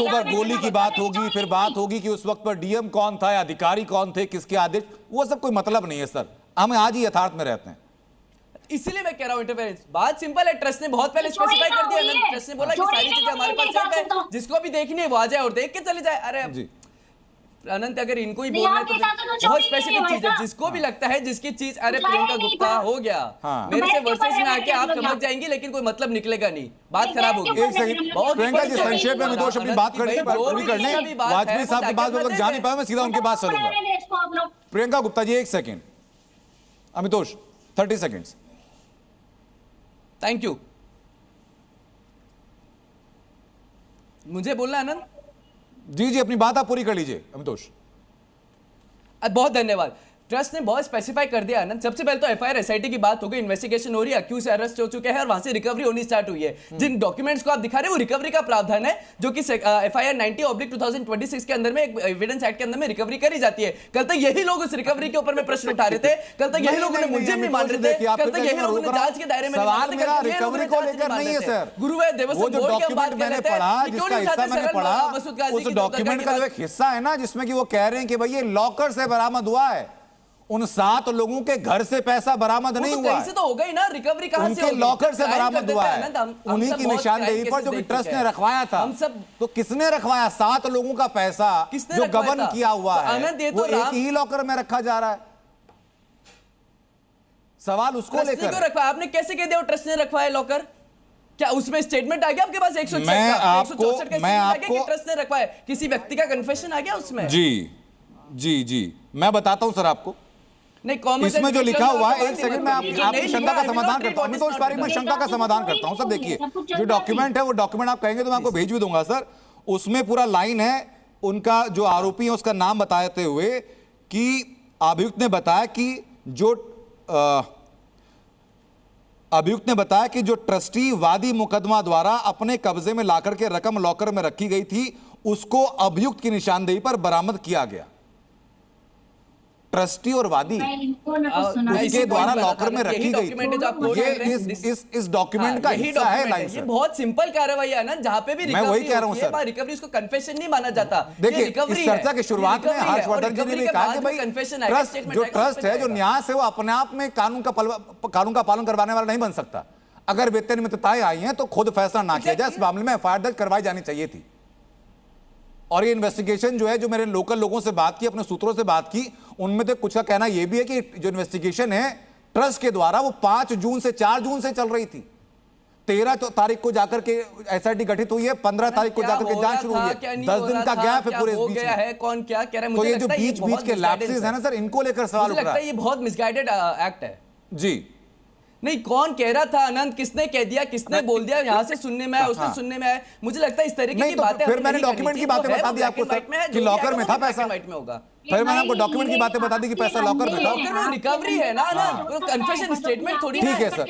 अक्टूबर गोली की बात होगी, फिर बात होगी कि उस वक्त पर डीएम कौन था, अधिकारी कौन थे, किसके आदेश, वो सब कोई मतलब नहीं है सर। हम आज ही यथार्थ में रहते हैं, इसीलिए मैं कह रहा हूं इंटरफेरेंस। बात सिंपल है, ट्रस्ट ने बहुत पहले स्पेसिफाई कर दिया ना, ट्रस्ट ने बोला कि सारी चीजें हमारे पास सेफ है, जिसको भी देखनी है वो आ जाए और देख के चले जाए। अरे जी अनंत अगर इनको ही बोलना है तो बहुत स्पेसिफिक चीज है, जिसको भी लगता है जिसकी चीज, अरे प्रियंका गुप्ता हो गया, मेरे से वर्सेस में आके आप समझ जाएंगी, लेकिन कोई मतलब निकलेगा नहीं, बात खराब होगी। एक सेकंड, प्रियंका जी संक्षेप में अमितोष अपनी बात पूरी करने, वाजपेयी साहब की बात तक जा नहीं पाया, मैं सीधा उनके पास चलूंगा। प्रियंका गुप्ता जी एक second, Amitosh 30 seconds. Thank you. मुझे बोलना है आनंद? जी अपनी बात आप पूरी कर लीजिए अमितोष। बहुत धन्यवाद। ट्रस्ट ने बहुत स्पेसिफाई कर दिया आनंद। सबसे पहले तो एफआईआर एसआईटी की बात हो गई, इन्वेस्टिगेशन हो रही है, अक्यूज अरेस्ट हो चुके हैं और वहां से रिकवरी होनी स्टार्ट हुई है। जिन डॉक्यूमेंट्स को आप दिखा रहे हैं वो रिकवरी का प्रावधान है, जो कि एफआईआर 90/2026 के अंदर में, एविडेंस एक्ट के अंदर में रिकवरी करी जाती है। कल तक यही लोग उस रिकवरी के ऊपर में प्रश्न उठा रहे थे, कल तक यही लोगों ने मुझे नहीं मान रहे थे, कल तक यही लोगों ने जांच के दायरे में सवाल मेरा रिकवरी को लेकर नहीं है सर। गुरुवार देवस्थान बोर्ड की बात मैंने पढ़ा, जिसका हिस्सा मैंने पढ़ा, उस डॉक्यूमेंट का जो एक हिस्सा है ना, जिसमें कि वो कह रहे हैं कि भाई ये लॉकर से बरामद हुआ है, उन 7 लोगों के घर से पैसा बरामद नहीं हुआ है, तो होगा ही ना, रिकवरी कहां से उनके लॉकर से बरामद हुआ है, उन्हीं की निशानदेही पर जो कि ट्रस्ट ने रखवाया था। हम सब तो किसने रखवाया? 7 लोगों का पैसा जो गबन किया हुआ है वो एक ही लॉकर में रखा जा रहा है। सवाल उसको लेकर रखवाया, आपने कैसे कह दिया ट्रस्ट ने रखवाया लॉकर? क्या उसमें स्टेटमेंट आ गया आपके पास? 164 मैं आपको ट्रस्ट ने रखवाया, किसी व्यक्ति का कन्फेशन आ गया उसमें? जी मैं बताता हूं सर आपको। नहीं, इसमें जो लिखा हुआ है, एक सेकंड में आपकी शंका का समाधान करता हूं। अमितोष पारीक में शंका का समाधान करता हूं। सर देखिए, जो डॉक्यूमेंट है वो डॉक्यूमेंट आप कहेंगे तो मैं आपको भेज भी दूंगा सर। उसमें पूरा लाइन है, उनका जो आरोपी है उसका नाम बताते हुए कि अभियुक्त ने बताया कि जो ट्रस्टी वादी मुकदमा द्वारा अपने कब्जे में लाकर के रकम लॉकर में रखी गई थी, उसको अभियुक्त की निशानदेही पर बरामद किया गया। ट्रस्टी और वादी उसके द्वारा लॉकर में रखी गई थी। इस डॉक्यूमेंट का हिस्सा है लाइन सर। ये बहुत सिंपल कार्रवाई है ना, जहां पे भी मैं वही कह रहा हूं सर, रिकवरी उसको कन्फेशन नहीं माना जाता। देखिए इस चर्चा की शुरुआत में हर्षवर्धन जी ने भी कहा कि भाई ट्रस्ट है, जो न्यास है, वो अपने आप में कानून का पालन करवाने वाला नहीं बन सकता। अगर वित्तीयनियमितताएं आई हैं तो खुद फैसला ना किया जाए, इस मामले में एफआईआर दर्ज करवाई जानी चाहिए थी। और ये इन्वेस्टिगेशन जो है, जो मेरे लोकल लोगों से बात की, अपने सूत्रों से बात की, उनमें तो कुछ का कहना यह भी है कि जो इन्वेस्टिगेशन है ट्रस्ट के द्वारा वो 5 जून से 4 जून से चल रही थी। 13 तारीख को जाकर के एसआईटी गठित हुई है, 15 तारीख को जाकर के जांच शुरू हुई है। 10 दिन का गैप है पूरे बीच में। कौन क्या कह रहा है? तो ये जो बीच के लैप्सेस है ना सर, इनको लेकर सवाल उठ रहा है। ये बहुत मिसगाइडेड एक्ट है जी। नहीं, कौन कह रहा था अनंत, किसने कह दिया, किसने बोल दिया, यहां से सुनने में आया, उससे सुनने में आया? मुझे लगता है इस तरीके की बातें फिर मैंने डॉक्यूमेंट की बातें बता दी आपको कि लॉकर में था पैसा, में होगा। फिर मैंने आपको डॉक्यूमेंट की बातें बता दी कि पैसा लॉकर में था। लॉकर में रिकवरी है ना, कन्फेशन स्टेटमेंट थोड़ी। ठीक है सर।